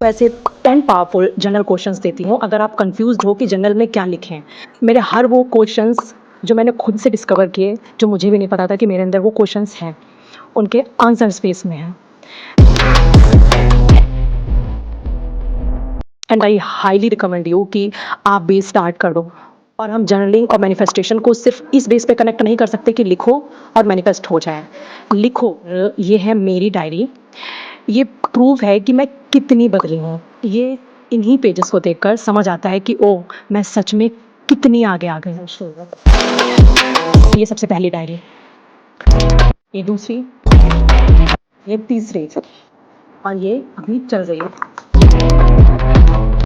ऐसे 10 powerful general questions देती हूँ, अगर आप कंफ्यूज्ड हो कि जनरल में क्या लिखें। मेरे हर वो क्वेश्चंस जो मैंने खुद से डिस्कवर किए, जो मुझे भी नहीं पता था कि मेरे अंदर वो क्वेश्चंस हैं, उनके आंसर स्पेस में हैं। And I highly recommend you कि आप भी स्टार्ट कर दो। और हम जर्नलिंग और मैनिफेस्टेशन को सिर्फ इस बेस पे कनेक्ट नहीं कर सकते कि लिखो और मैनिफेस्ट हो जाए। लिखो, ये है मेरी डायरी, ये प्रूव है कि मैं कितनी बदली हूँ। ये इन्हीं पेजेस को देखकर समझ आता है कि ओ, मैं सच में कितनी आगे आ गई हूँ। ये सबसे पहली डायरी, ये दूसरी, ये तीसरी, और ये अभी चल रही है,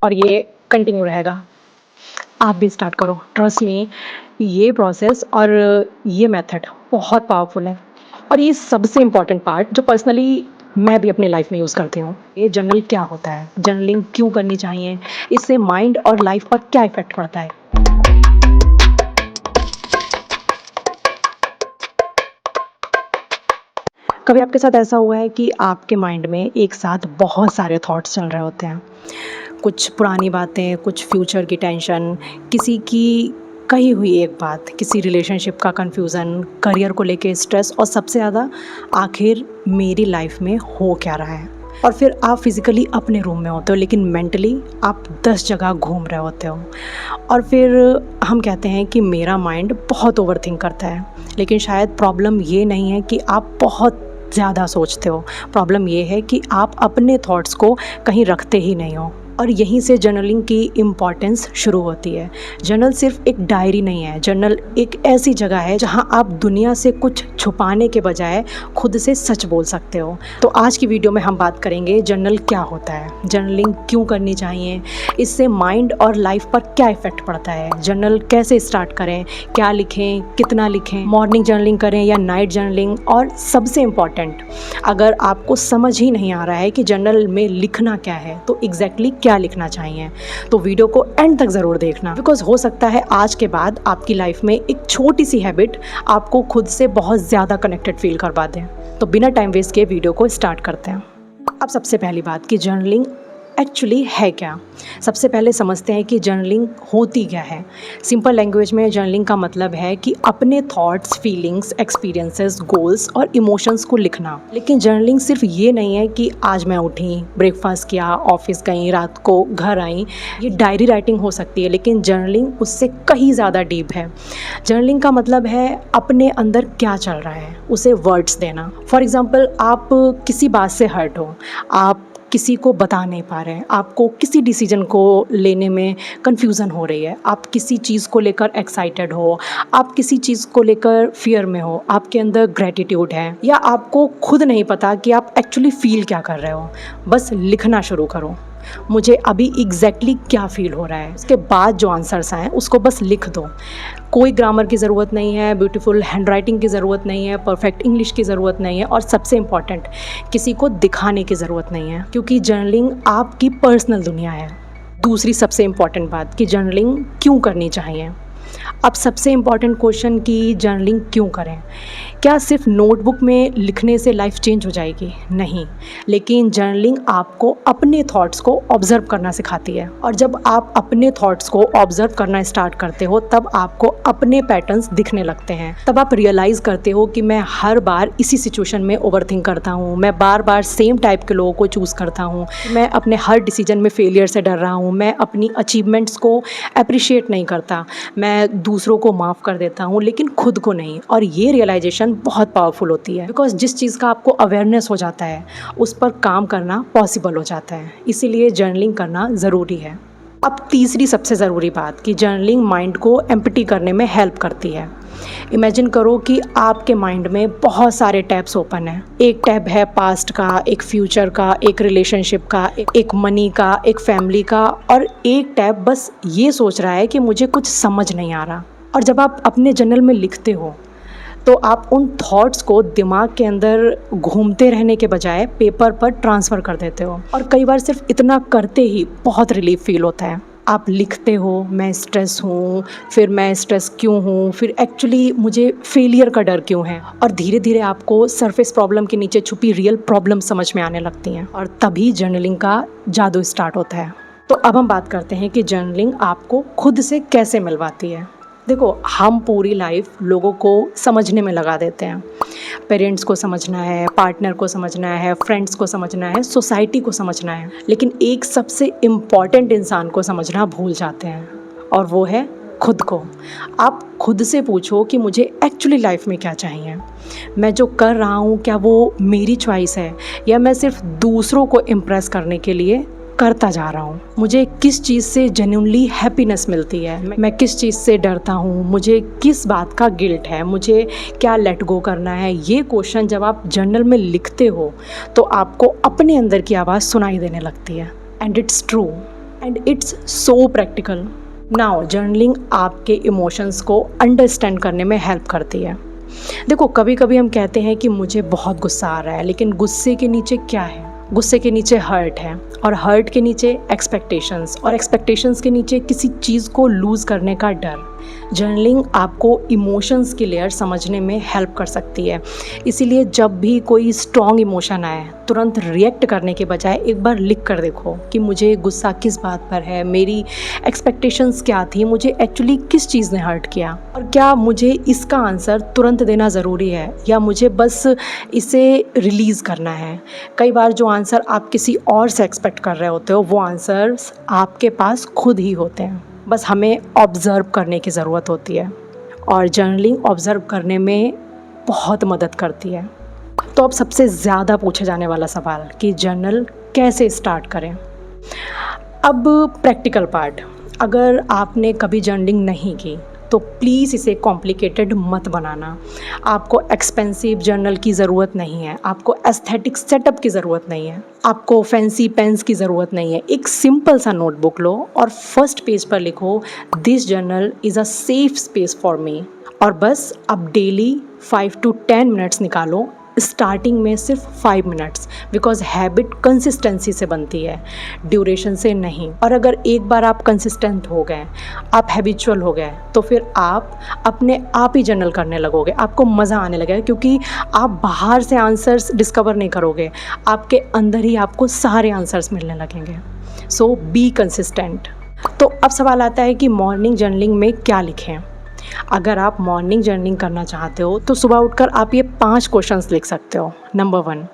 और ये कंटिन्यू रहेगा। आप भी स्टार्ट करो, ट्रस्ट मी। ये प्रोसेस और ये मेथड बहुत पावरफुल है, और ये सबसे इम्पॉर्टेंट पार्ट जो पर्सनली मैं भी अपनी लाइफ में यूज़ करती हूँ। ये जर्नल क्या होता है, जर्नलिंग क्यों करनी चाहिए, इससे माइंड और लाइफ पर क्या इफेक्ट पड़ता है। कभी आपके साथ ऐसा हुआ है कि आपके माइंड में एक साथ बहुत सारे थॉट्स चल रहे होते हैं, कुछ पुरानी बातें, कुछ फ्यूचर की टेंशन, किसी की कही हुई एक बात, किसी रिलेशनशिप का कन्फ्यूज़न, करियर को लेके स्ट्रेस, और सबसे ज़्यादा आखिर मेरी लाइफ में हो क्या रहा है। और फिर आप फिज़िकली अपने रूम में होते हो, लेकिन मेंटली आप 10 जगह घूम रहे होते हो। और फिर हम कहते हैं कि मेरा माइंड बहुत ओवरथिंक करता है, लेकिन शायद प्रॉब्लम ये नहीं है कि आप बहुत ज़्यादा सोचते हो। प्रॉब्लम ये है कि आप अपने थॉट्स को कहीं रखते ही नहीं हो। और यहीं से जर्नलिंग की इम्पॉर्टेंस शुरू होती है। जर्नल सिर्फ एक डायरी नहीं है, जर्नल एक ऐसी जगह है जहां आप दुनिया से कुछ छुपाने के बजाय खुद से सच बोल सकते हो। तो आज की वीडियो में हम बात करेंगे जर्नल क्या होता है, जर्नलिंग क्यों करनी चाहिए, इससे माइंड और लाइफ पर क्या इफ़ेक्ट पड़ता है, जर्नल कैसे स्टार्ट करें, क्या लिखें, कितना लिखें, मॉर्निंग जर्नलिंग करें या नाइट जर्नलिंग, और सबसे इम्पॉर्टेंट, अगर आपको समझ ही नहीं आ रहा है कि जर्नल में लिखना क्या है तो एग्जैक्टली क्या लिखना चाहिए, तो वीडियो को एंड तक ज़रूर देखना। बिकॉज हो सकता है आज के बाद आपकी लाइफ में एक छोटी सी हैबिट आपको खुद से बहुत ज़्यादा कनेक्टेड फील करवा दें। तो बिना टाइम वेस्ट किए वीडियो को स्टार्ट करते हैं। अब सबसे पहली बात कि जर्नलिंग एक्चुअली है क्या। सबसे पहले समझते हैं कि जर्नलिंग होती क्या है। सिंपल लैंग्वेज में जर्नलिंग का मतलब है कि अपने थॉट्स, फीलिंग्स, एक्सपीरियंसेस, गोल्स और इमोशंस को लिखना। लेकिन जर्नलिंग सिर्फ ये नहीं है कि आज मैं उठी, ब्रेकफास्ट किया, ऑफिस गई, रात को घर आई। ये डायरी राइटिंग हो सकती है, लेकिन जर्नलिंग उससे कहीं ज़्यादा डीप है। जर्नलिंग का मतलब है अपने अंदर क्या चल रहा है उसे वर्ड्स देना। फॉर एग्ज़ाम्पल, आप किसी बात से हर्ट हो, आप किसी को बता नहीं पा रहे हैं, आपको किसी डिसीजन को लेने में कन्फ्यूज़न हो रही है, आप किसी चीज़ को लेकर एक्साइटेड हो, आप किसी चीज़ को लेकर फियर में हो, आपके अंदर ग्रेटिट्यूड है, या आपको खुद नहीं पता कि आप एक्चुअली फ़ील क्या कर रहे हो, बस लिखना शुरू करो। मुझे अभी एग्जैक्टली क्या फ़ील हो रहा है, उसके बाद जो आंसर्स आएँ उसको बस लिख दो। कोई ग्रामर की ज़रूरत नहीं है, ब्यूटीफुल हैंडराइटिंग की ज़रूरत नहीं है, परफेक्ट इंग्लिश की ज़रूरत नहीं है, और सबसे इम्पॉर्टेंट, किसी को दिखाने की ज़रूरत नहीं है, क्योंकि जर्नलिंग आपकी पर्सनल दुनिया है। दूसरी सबसे इम्पॉर्टेंट बात कि जर्नलिंग क्यों करनी चाहिए। अब सबसे इम्पॉर्टेंट क्वेश्चन कि जर्नलिंग क्यों करें। क्या सिर्फ नोटबुक में लिखने से लाइफ चेंज हो जाएगी? नहीं, लेकिन जर्नलिंग आपको अपने थॉट्स को ऑब्जर्व करना सिखाती है, और जब आप अपने थॉट्स को ऑब्जर्व करना स्टार्ट करते हो तब आपको अपने पैटर्न्स दिखने लगते हैं। तब आप रियलाइज़ करते हो कि मैं हर बार इसी सिचुएशन में ओवरथिंक करता हूँ, मैं बार बार सेम टाइप के लोगों को चूज़ करता हूँ, मैं अपने हर डिसीजन में फेलियर से डर रहा हूँ, मैं अपनी अचीवमेंट्स को अप्रिशिएट नहीं करता, मैं दूसरों को माफ़ कर देता हूँ लेकिन खुद को नहीं। और ये रियलाइजेशन बहुत पावरफुल होती है, बिकॉज जिस चीज़ का आपको अवेयरनेस हो जाता है उस पर काम करना पॉसिबल हो जाता है। इसीलिए जर्नलिंग करना ज़रूरी है। अब तीसरी सबसे ज़रूरी बात कि जर्नलिंग माइंड को एम्प्टी करने में हेल्प करती है। इमेजिन करो कि आपके माइंड में बहुत सारे टैब्स ओपन हैं। एक टैब है पास्ट का, एक फ्यूचर का, एक रिलेशनशिप का, एक मनी का, एक फैमिली का, और एक टैब बस ये सोच रहा है कि मुझे कुछ समझ नहीं आ रहा। और जब आप अपने जर्नल में लिखते हो तो आप उन थॉट्स को दिमाग के अंदर घूमते रहने के बजाय पेपर पर ट्रांसफ़र कर देते हो, और कई बार सिर्फ इतना करते ही बहुत रिलीफ फील होता है। आप लिखते हो मैं स्ट्रेस हूँ, फिर मैं स्ट्रेस क्यों हूँ, फिर एक्चुअली मुझे फेलियर का डर क्यों है, और धीरे धीरे आपको सरफेस प्रॉब्लम के नीचे छुपी रियल प्रॉब्लम समझ में आने लगती हैं, और तभी जर्नलिंग का जादू स्टार्ट होता है। तो अब हम बात करते हैं कि जर्नलिंग आपको खुद से कैसे मिलवाती है। देखो, हम पूरी लाइफ लोगों को समझने में लगा देते हैं। पेरेंट्स को समझना है, पार्टनर को समझना है, फ्रेंड्स को समझना है, सोसाइटी को समझना है, लेकिन एक सबसे इम्पॉर्टेंट इंसान को समझना भूल जाते हैं, और वो है खुद को। आप खुद से पूछो कि मुझे एक्चुअली लाइफ में क्या चाहिए, मैं जो कर रहा हूँ क्या वो मेरी चॉइस है, या मैं सिर्फ दूसरों को इम्प्रेस करने के लिए करता जा रहा हूँ। मुझे किस चीज़ से जेन्युइनली हैप्पीनेस मिलती है, मैं किस चीज़ से डरता हूँ, मुझे किस बात का गिल्ट है, मुझे क्या लेट गो करना है। ये क्वेश्चन जब आप जर्नल में लिखते हो तो आपको अपने अंदर की आवाज़ सुनाई देने लगती है, and it's true and it's so practical. Now journaling आपके इमोशंस को अंडरस्टैंड करने में हेल्प करती है। देखो, कभी कभी हम कहते हैं कि मुझे बहुत गुस्सा आ रहा है, लेकिन गुस्से के नीचे क्या है? गुस्से के नीचे हर्ट है, और हर्ट के नीचे एक्सपेक्टेशंस, और एक्सपेक्टेशंस के नीचे किसी चीज़ को लूज़ करने का डर। जर्नलिंग आपको इमोशंस की लेयर समझने में हेल्प कर सकती है। इसीलिए जब भी कोई स्ट्रॉन्ग इमोशन आए, तुरंत रिएक्ट करने के बजाय एक बार लिख कर देखो कि मुझे गुस्सा किस बात पर है, मेरी एक्सपेक्टेशंस क्या थी, मुझे एक्चुअली किस चीज़ ने हर्ट किया, और क्या मुझे इसका आंसर तुरंत देना ज़रूरी है, या मुझे बस इसे रिलीज़ करना है। कई बार जो आंसर आप किसी और से एक्सपेक्ट कर रहे होते हो, वो आंसर्स आपके पास खुद ही होते हैं, बस हमें ऑब्ज़र्व करने की ज़रूरत होती है, और जर्नलिंग ऑब्ज़र्व करने में बहुत मदद करती है। तो अब सबसे ज़्यादा पूछे जाने वाला सवाल कि जर्नल कैसे स्टार्ट करें। अब प्रैक्टिकल पार्ट, अगर आपने कभी जर्नलिंग नहीं की तो प्लीज़ इसे कॉम्प्लिकेटेड मत बनाना। आपको एक्सपेंसिव जर्नल की ज़रूरत नहीं है, आपको एस्थेटिक सेटअप की ज़रूरत नहीं है, आपको फैंसी पेन्स की ज़रूरत नहीं है। एक सिंपल सा नोटबुक लो और फर्स्ट पेज पर लिखो, this journal is a safe space for me, और बस अब डेली 5 to 10 मिनट्स निकालो। स्टार्टिंग में सिर्फ 5 मिनट्स, बिकॉज हैबिट कंसिस्टेंसी से बनती है, ड्यूरेशन से नहीं। और अगर एक बार आप कंसिस्टेंट हो गए, आप हैबिचुअल हो गए, तो फिर आप अपने आप ही जर्नल करने लगोगे, आपको मज़ा आने लगेगा, क्योंकि आप बाहर से आंसर्स डिस्कवर नहीं करोगे, आपके अंदर ही आपको सारे आंसर्स मिलने लगेंगे। सो बी कंसिस्टेंट। तो अब सवाल आता है कि मॉर्निंग जर्नलिंग में क्या लिखें। अगर आप मॉर्निंग जर्नलिंग करना चाहते हो तो सुबह उठकर आप ये 5 क्वेश्चंस लिख सकते हो। नंबर 1,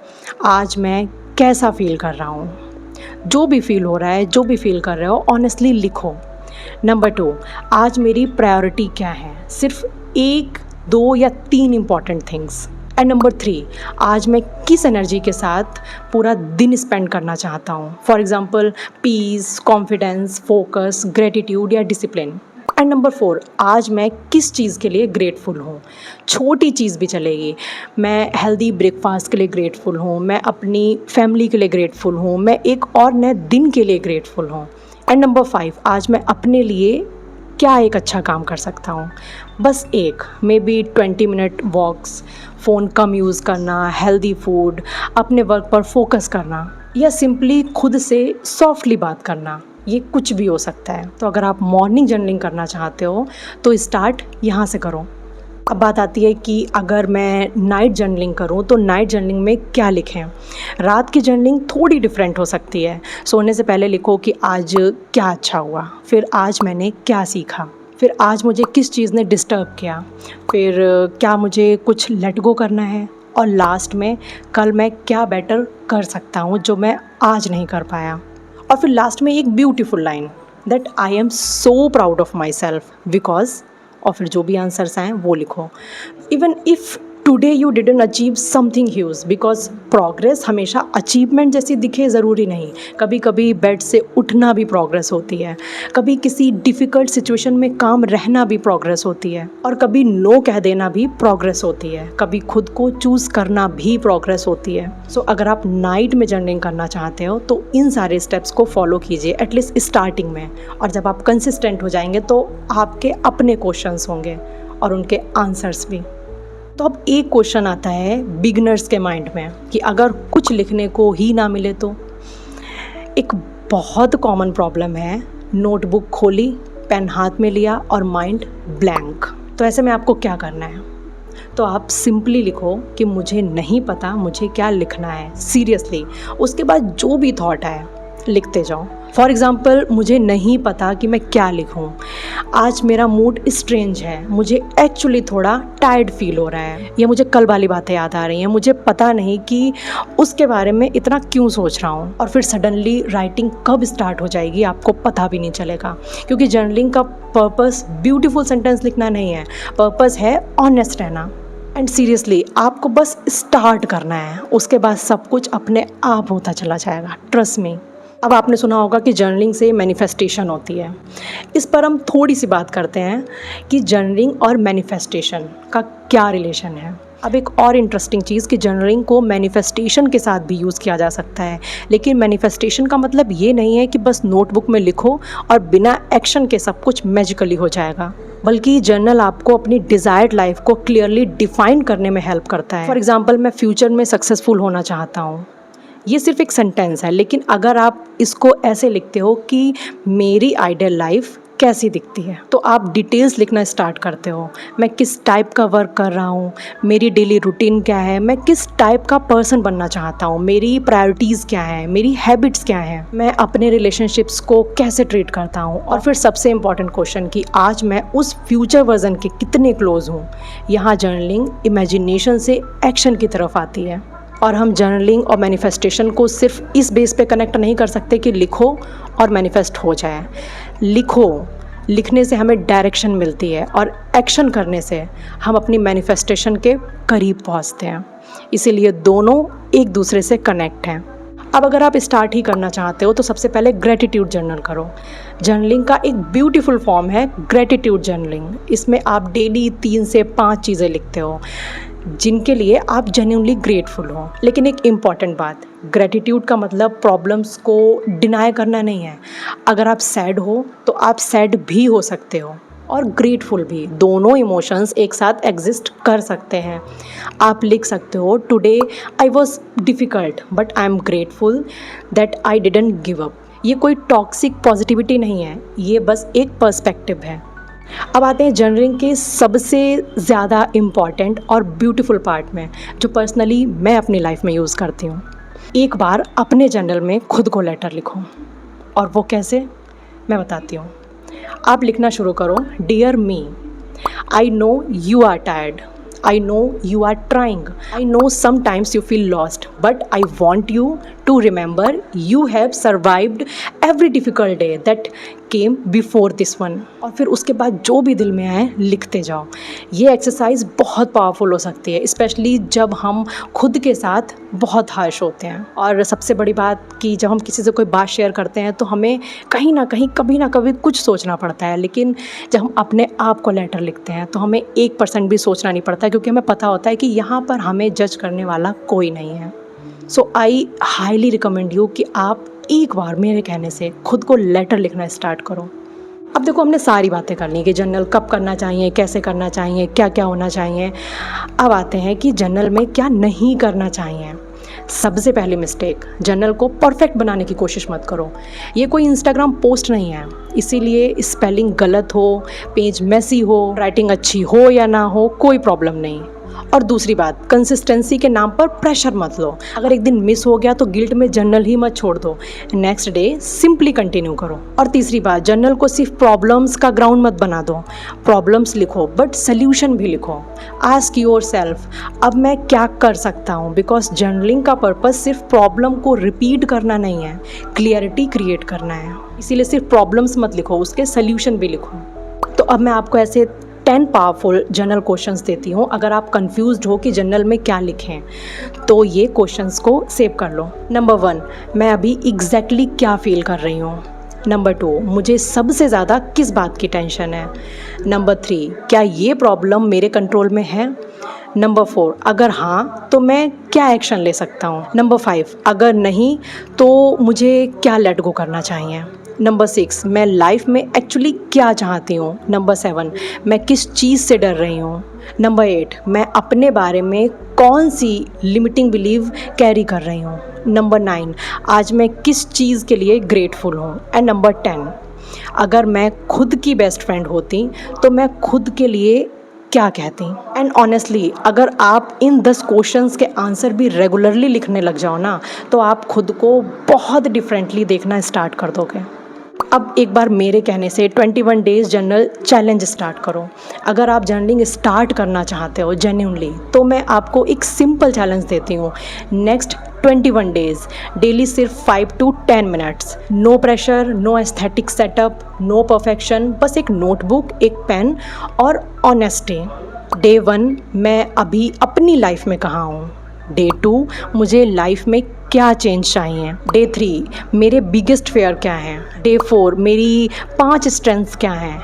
आज मैं कैसा फील कर रहा हूँ। जो भी फील हो रहा है, जो भी फील कर रहे हो, ऑनेस्टली लिखो। नंबर 2, आज मेरी प्रायोरिटी क्या है, सिर्फ 1, 2 या 3 इंपॉर्टेंट थिंग्स। एंड नंबर 3, आज मैं किस एनर्जी के साथ पूरा दिन स्पेंड करना चाहता हूँ। For example, peace, confidence, focus, gratitude या डिसिप्लिन। एंड नंबर 4, आज मैं किस चीज़ के लिए ग्रेटफुल हूँ। छोटी चीज़ भी चलेगी, मैं हेल्दी ब्रेकफास्ट के लिए ग्रेटफुल हूँ, मैं अपनी फैमिली के लिए ग्रेटफुल हूँ, मैं एक और नए दिन के लिए ग्रेटफुल हूँ। एंड नंबर 5, आज मैं अपने लिए क्या एक अच्छा काम कर सकता हूँ। बस एक, maybe 20 minute walks, phone कम यूज़ करना, हेल्दी फूड, अपने वर्क पर फोकस करना, या सिंपली खुद से सॉफ्टली बात करना। ये कुछ भी हो सकता है। तो अगर आप मॉर्निंग जर्नलिंग करना चाहते हो तो स्टार्ट यहाँ से करो। अब बात आती है कि अगर मैं नाइट जर्नलिंग करूँ तो नाइट जर्नलिंग में क्या लिखें। रात की जर्नलिंग थोड़ी डिफरेंट हो सकती है। सोने से पहले लिखो कि आज क्या अच्छा हुआ, फिर आज मैंने क्या सीखा, फिर आज मुझे किस चीज़ ने डिस्टर्ब किया, फिर क्या मुझे कुछ लेट गो करना है, और लास्ट में कल मैं क्या बेटर कर सकता हूँ जो मैं आज नहीं कर पाया। और फिर लास्ट में एक beautiful line, that I am so proud of my self because, और फिर जो भी आंसर्स आएँ वो लिखो। Even if today you didn't achieve something huge, because progress हमेशा अचीवमेंट जैसी दिखे ज़रूरी नहीं। कभी कभी बेड से उठना भी प्रोग्रेस होती है, कभी किसी डिफ़िकल्ट सिचुएशन में काम रहना भी प्रोग्रेस होती है, और कभी नो कह देना भी प्रोग्रेस होती है, कभी खुद को चूज़ करना भी प्रोग्रेस होती है। सो अगर आप नाइट में जर्नलिंग करना चाहते हो तो इन सारे स्टेप्स को फॉलो कीजिए, एटलीस्ट स्टार्टिंग में, और जब आप कंसिस्टेंट हो जाएंगे तो आपके अपने क्वेश्चंस होंगे और उनके आंसर्स भी। तो अब एक क्वेश्चन आता है बिगिनर्स के माइंड में कि अगर कुछ लिखने को ही ना मिले तो। एक बहुत कॉमन प्रॉब्लम है नोटबुक खोली, पेन हाथ में लिया और माइंड ब्लैंक। तो ऐसे में आपको क्या करना है? तो आप सिंपली लिखो कि मुझे नहीं पता मुझे क्या लिखना है, सीरियसली। उसके बाद जो भी थॉट आए लिखते जाओ। फॉर एग्ज़ाम्पल, मुझे नहीं पता कि मैं क्या लिखूं, आज मेरा मूड स्ट्रेंज है, मुझे एक्चुअली थोड़ा टायर्ड फील हो रहा है, या मुझे कल वाली बातें याद आ रही हैं, मुझे पता नहीं कि उसके बारे में इतना क्यों सोच रहा हूँ। और फिर सडनली राइटिंग कब स्टार्ट हो जाएगी आपको पता भी नहीं चलेगा, क्योंकि जर्नलिंग का पर्पस ब्यूटीफुल सेंटेंस लिखना नहीं है, पर्पस है ऑनेस्ट रहना। एंड सीरियसली आपको बस स्टार्ट करना है, उसके बाद सब कुछ अपने आप होता चला जाएगा, ट्रस्ट मी। अब आपने सुना होगा कि जर्नलिंग से मैनिफेस्टेशन होती है। इस पर हम थोड़ी सी बात करते हैं कि जर्नलिंग और मैनिफेस्टेशन का क्या रिलेशन है। अब एक और इंटरेस्टिंग चीज़ कि जर्नलिंग को मैनिफेस्टेशन के साथ भी यूज़ किया जा सकता है, लेकिन मैनिफेस्टेशन का मतलब ये नहीं है कि बस नोटबुक में लिखो और बिना एक्शन के सब कुछ मैजिकली हो जाएगा, बल्कि जर्नल आपको अपनी डिज़ायर्ड लाइफ को क्लियरली डिफाइन करने में हेल्प करता है। फॉर एग्जाम्पल, मैं फ्यूचर में सक्सेसफुल होना चाहता हूँ, ये सिर्फ एक सेंटेंस है, लेकिन अगर आप इसको ऐसे लिखते हो कि मेरी आइडियल लाइफ कैसी दिखती है, तो आप डिटेल्स लिखना स्टार्ट करते हो। मैं किस टाइप का वर्क कर रहा हूँ, मेरी डेली रूटीन क्या है, मैं किस टाइप का पर्सन बनना चाहता हूँ, मेरी प्रायोरिटीज़ क्या हैं, मेरी हैबिट्स क्या हैं, मैं अपने रिलेशनशिप्स को कैसे ट्रीट करता हूँ, और फिर सबसे इम्पॉर्टेंट क्वेश्चन कि आज मैं उस फ्यूचर वर्जन के कितने क्लोज हूँ। यहाँ जर्नलिंग इमेजिनेशन से एक्शन की तरफ आती है। और हम जर्नलिंग और मैनिफेस्टेशन को सिर्फ इस बेस पे कनेक्ट नहीं कर सकते कि लिखो और मैनिफेस्ट हो जाए। लिखने से हमें डायरेक्शन मिलती है और एक्शन करने से हम अपनी मैनिफेस्टेशन के करीब पहुंचते हैं। इसीलिए दोनों एक दूसरे से कनेक्ट हैं। अब अगर आप स्टार्ट ही करना चाहते हो तो सबसे पहले ग्रेटिट्यूड जर्नल करो। जर्नलिंग का एक ब्यूटीफुल फॉर्म है ग्रेटिट्यूड जर्नलिंग। इसमें आप डेली 3 से 5 चीज़ें लिखते हो जिनके लिए आप जेन्युइनली ग्रेटफुल हो। लेकिन एक इम्पॉर्टेंट बात, ग्रेटिट्यूड का मतलब प्रॉब्लम्स को डिनाई करना नहीं है। अगर आप सैड हो तो आप सैड भी हो सकते हो और ग्रेटफुल भी, दोनों इमोशंस एक साथ एग्जिस्ट कर सकते हैं। आप लिख सकते हो, today I was difficult but I am grateful that I didn't give up. ये कोई टॉक्सिक पॉजिटिविटी नहीं है, ये बस एक पर्सपेक्टिव है। अब आते हैं जर्नलिंग के सबसे ज़्यादा इम्पॉर्टेंट और ब्यूटीफुल पार्ट में, जो पर्सनली मैं अपनी लाइफ में यूज़ करती हूँ। एक बार अपने जर्नल में खुद को लेटर लिखो। और वो कैसे, मैं बताती हूँ। आप लिखना शुरू करो, dear me, I know you are tired, I know you are trying. I know sometimes you feel lost, but I want you to remember you have survived every difficult day that came before this one. और फिर उसके बाद जो भी दिल में आए लिखते जाओ। ये एक्सरसाइज बहुत पावरफुल हो सकती है, स्पेशली जब हम खुद के साथ बहुत हार्श होते हैं। और सबसे बड़ी बात कि जब हम किसी से कोई बात शेयर करते हैं तो हमें कहीं ना कहीं कभी ना कभी कुछ सोचना पड़ता है, लेकिन जब हम अपने आप को लेटर लिखते हैं तो हमें 1% भी सोचना नहीं पड़ता, क्योंकि हमें पता होता है कि यहाँ पर हमें जज करने वाला कोई नहीं है। सो आई हाईली रिकमेंड यू कि आप एक बार मेरे कहने से खुद को लेटर लिखना स्टार्ट करो। अब देखो, हमने सारी बातें कर ली कि जर्नल कब करना चाहिए, कैसे करना चाहिए, क्या क्या होना चाहिए। अब आते हैं कि जर्नल में क्या नहीं करना चाहिए। सबसे पहली मिस्टेक, जर्नल को परफेक्ट बनाने की कोशिश मत करो। ये कोई इंस्टाग्राम पोस्ट नहीं है, इसीलिए स्पेलिंग गलत हो, पेज मेसी हो, राइटिंग अच्छी हो या ना हो, कोई प्रॉब्लम नहीं। और दूसरी बात, कंसिस्टेंसी के नाम पर प्रेशर मत लो। अगर एक दिन मिस हो गया तो गिल्ट में जर्नल ही मत छोड़ दो, नेक्स्ट डे सिंपली कंटिन्यू करो। और तीसरी बात, जर्नल को सिर्फ प्रॉब्लम्स का ग्राउंड मत बना दो। प्रॉब्लम्स लिखो बट सल्यूशन भी लिखो। आस्क योर सेल्फ, अब मैं क्या कर सकता हूँ, बिकॉज जर्नलिंग का पर्पस सिर्फ प्रॉब्लम को रिपीट करना नहीं है, क्लियरिटी क्रिएट करना है। इसीलिए सिर्फ प्रॉब्लम्स मत लिखो, उसके सल्यूशन भी लिखो। तो अब मैं आपको ऐसे 10 पावरफुल जर्नल क्वेश्चंस देती हूँ। अगर आप कंफ्यूज्ड हो कि जर्नल में क्या लिखें तो ये क्वेश्चंस को सेव कर लो। नंबर 1, मैं अभी एग्जैक्टली क्या फील कर रही हूँ। नंबर 2, मुझे सबसे ज़्यादा किस बात की टेंशन है। नंबर 3, क्या ये प्रॉब्लम मेरे कंट्रोल में है। नंबर 4, अगर हाँ तो मैं क्या एक्शन ले सकता हूँ। नंबर 5, अगर नहीं तो मुझे क्या लेट गो करना चाहिए। नंबर 6, मैं लाइफ में एक्चुअली क्या चाहती हूँ। नंबर 7, मैं किस चीज़ से डर रही हूँ। नंबर 8, मैं अपने बारे में कौन सी लिमिटिंग बिलीव कैरी कर रही हूँ। नंबर 9, आज मैं किस चीज़ के लिए ग्रेटफुल हूँ। एंड नंबर 10, अगर मैं खुद की बेस्ट फ्रेंड होती तो मैं खुद के लिए क्या कहती। एंड ऑनेस्टली अगर आप इन 10 क्वेश्चंस के आंसर भी रेगुलरली लिखने लग जाओ ना, तो आप खुद को बहुत डिफरेंटली देखना स्टार्ट कर दोगे। अब एक बार मेरे कहने से 21 डेज़ जर्नल चैलेंज स्टार्ट करो। अगर आप जर्नलिंग स्टार्ट करना चाहते हो जेन्युइनली, तो मैं आपको एक सिंपल चैलेंज देती हूँ। नेक्स्ट 21 डेज़ डेली सिर्फ 5 to 10 minutes, no pressure, no aesthetic setup, no perfection, बस एक नोटबुक, एक पेन और ऑनेस्टी। डे 1 मैं अभी अपनी लाइफ में कहाँ हूँ, डे 2 मुझे लाइफ में क्या चेंज चाहिए, डे 3 मेरे बिगेस्ट फेयर क्या हैं, डे 4 मेरी 5 स्ट्रेंथ्स क्या हैं,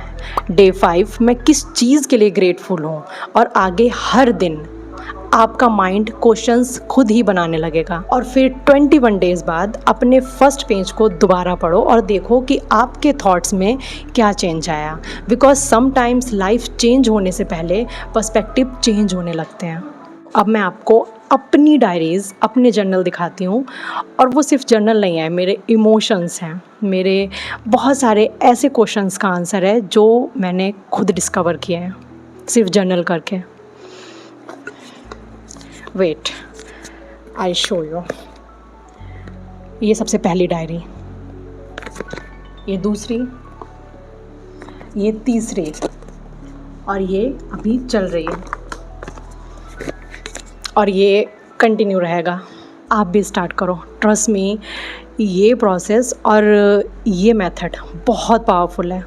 डे 5 मैं किस चीज़ के लिए ग्रेटफुल हूँ। और आगे हर दिन आपका माइंड क्वेश्चंस खुद ही बनाने लगेगा। और फिर 21 डेज़ बाद अपने फर्स्ट पेज को दोबारा पढ़ो और देखो कि आपके थॉट्स में क्या चेंज आया। बिकॉज समटाइम्स लाइफ चेंज होने से पहले पर्सपेक्टिव चेंज होने लगते हैं। अब मैं आपको अपनी डायरीज़, अपने जर्नल दिखाती हूँ, और वो सिर्फ जर्नल नहीं है, मेरे इमोशंस हैं, मेरे बहुत सारे ऐसे क्वेश्चंस का आंसर है जो मैंने खुद डिस्कवर किए हैं सिर्फ जर्नल करके। Wait, I show you. ये सबसे पहली डायरी, ये दूसरी, ये तीसरी, और ये अभी चल रही है, और ये कंटिन्यू रहेगा। आप भी स्टार्ट करो, ट्रस्ट मी, ये प्रोसेस और ये मेथड बहुत पावरफुल है।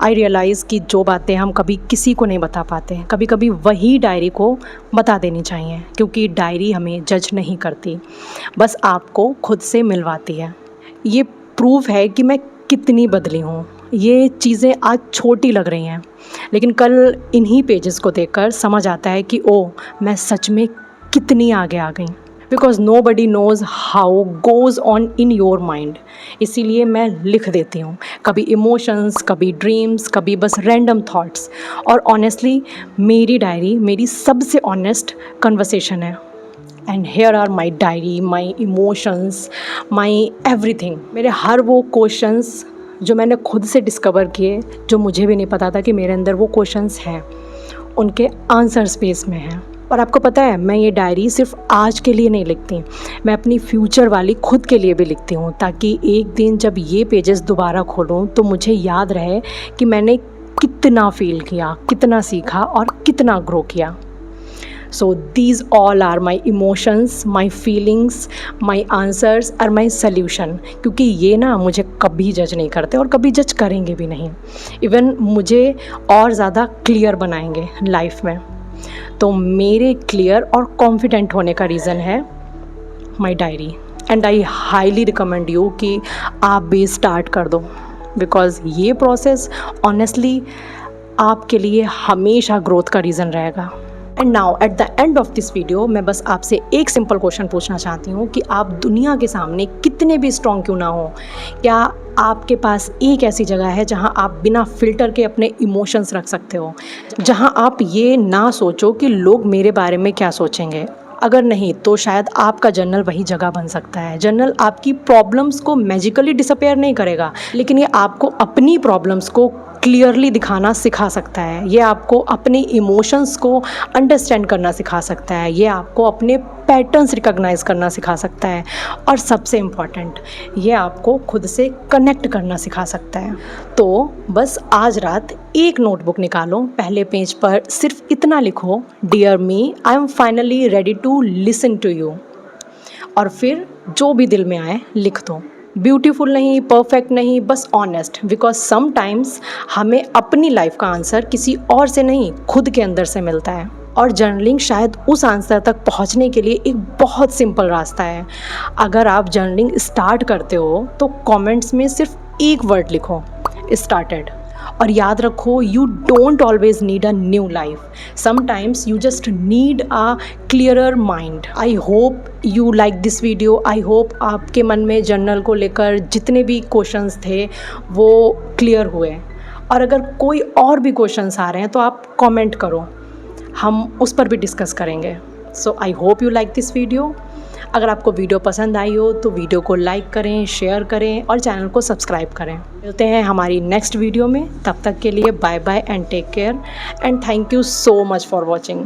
आई रियलाइज़ कि जो बातें हम कभी किसी को नहीं बता पाते, कभी कभी वही डायरी को बता देनी चाहिए, क्योंकि डायरी हमें जज नहीं करती, बस आपको खुद से मिलवाती है। ये प्रूफ है कि मैं कितनी बदली हूँ। ये चीज़ें आज छोटी लग रही हैं, लेकिन कल इन्हीं पेजेस को देखकर समझ आता है कि ओ, मैं सच में कितनी आगे आ गई। Because nobody knows how goes on in your mind, इसीलिए मैं लिख देती हूँ, कभी इमोशंस, कभी ड्रीम्स, कभी बस रैंडम थॉट्स। और ऑनेस्टली मेरी डायरी मेरी सबसे ऑनेस्ट कन्वर्सेशन है। And here are my diary, my emotions, my everything. मेरे हर वो क्वेश्चंस जो मैंने खुद से डिस्कवर किए, जो मुझे भी नहीं पता था कि मेरे अंदर वो क्वेश्चंस हैं, उनके आंसर स्पेस में हैं। और आपको पता है, मैं ये डायरी सिर्फ आज के लिए नहीं लिखती, मैं अपनी फ्यूचर वाली खुद के लिए भी लिखती हूँ, ताकि एक दिन जब ये पेजेस दोबारा खोलूँ तो मुझे याद रहे कि मैंने कितना फील किया, कितना सीखा और कितना ग्रो किया। So these all are my emotions, my feelings, my answers और माई सल्यूशन। क्योंकि ये ना मुझे कभी जज नहीं करते और कभी जज करेंगे भी नहीं, इवन मुझे और ज़्यादा क्लियर बनाएंगे लाइफ में। तो मेरे क्लियर और कॉन्फिडेंट होने का रीज़न है my diary. And I highly recommend you कि आप भी स्टार्ट कर दो, बिकॉज़ ये प्रोसेस ऑनेस्टली आपके लिए हमेशा ग्रोथ का रीज़न रहेगा। And now at the end of this video मैं बस आपसे एक सिंपल क्वेश्चन पूछना चाहती हूँ कि आप दुनिया के सामने कितने भी स्ट्रॉन्ग क्यों ना हो, क्या आपके पास एक ऐसी जगह है जहाँ आप बिना फ़िल्टर के अपने इमोशंस रख सकते हो, जहाँ आप ये ना सोचो कि लोग मेरे बारे में क्या सोचेंगे। अगर नहीं तो शायद आपका जर्नल वही जगह बन सकता है। जर्नल आपकी प्रॉब्लम्स को मैजिकली डिसअपेयर नहीं करेगा, लेकिन ये आपको अपनी प्रॉब्लम्स को क्लियरली दिखाना सिखा सकता है। ये आपको अपने इमोशंस को अंडरस्टैंड करना सिखा सकता है। ये आपको अपने पैटर्न्स रिकॉग्नाइज करना सिखा सकता है। और सबसे इम्पॉर्टेंट, ये आपको खुद से कनेक्ट करना सिखा सकता है। तो बस आज रात एक नोटबुक निकालो, पहले पेज पर सिर्फ इतना लिखो, dear me, I am finally ready to listen to you. और फिर जो भी दिल में आए लिख दो। ब्यूटीफुल नहीं, परफेक्ट नहीं, बस ऑनेस्ट। बिकॉज समटाइम्स हमें अपनी लाइफ का आंसर किसी और से नहीं, खुद के अंदर से मिलता है। और जर्नलिंग शायद उस आंसर तक पहुंचने के लिए एक बहुत सिंपल रास्ता है। अगर आप जर्नलिंग स्टार्ट करते हो तो कमेंट्स में सिर्फ एक वर्ड लिखो, स्टार्टेड। और याद रखो, you don't always need a new life, sometimes you just need a clearer mind. I hope you like this video. I hope आपके मन में जर्नल को लेकर जितने भी क्वेश्चंस थे वो क्लियर हुए। और अगर कोई और भी क्वेश्चंस आ रहे हैं तो आप कमेंट करो, हम उस पर भी डिस्कस करेंगे। So I hope you like this video. अगर आपको वीडियो पसंद आई हो तो वीडियो को लाइक करें, शेयर करें और चैनल को सब्सक्राइब करें। मिलते हैं हमारी नेक्स्ट वीडियो में, तब तक के लिए bye bye and take care and thank you so much for watching.